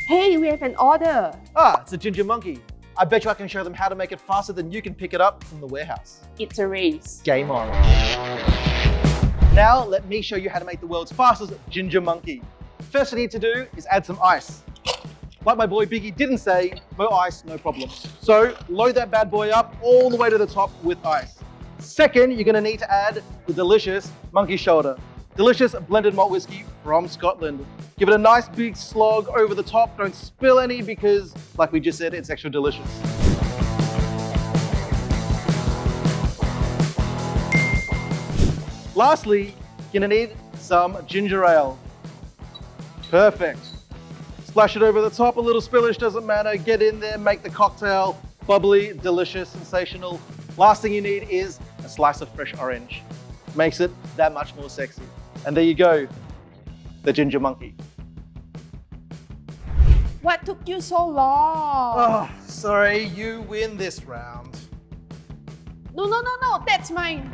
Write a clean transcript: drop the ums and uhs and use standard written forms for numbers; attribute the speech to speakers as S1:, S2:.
S1: Hey, we have an order.
S2: Ah, it's a ginger monkey. I bet you I can show them how to make it faster than you can pick it up from the warehouse.
S1: It's a race.
S2: Game on. Now let me show you how to make the world's fastest ginger monkey. First you need to do is add some ice. Like my boy Biggie didn't say, no ice, no problem. So load that bad boy up all the way to the top with ice. Second, you're gonna need to add the delicious monkey shoulder. Delicious blended malt whiskey from Scotland. Give it a nice big slog over the top. Don't spill any because, like we just said, it's extra delicious. Lastly, you're gonna need some ginger ale. Perfect. Splash it over the top, a little spillage, doesn't matter. Get in there, make the cocktail bubbly, delicious, sensational. Last thing you need is a slice of fresh orange. Makes it that much more sexy. And there you go, the ginger monkey.
S1: What took you so long?
S2: Oh, sorry, you win this round.
S1: No, that's mine.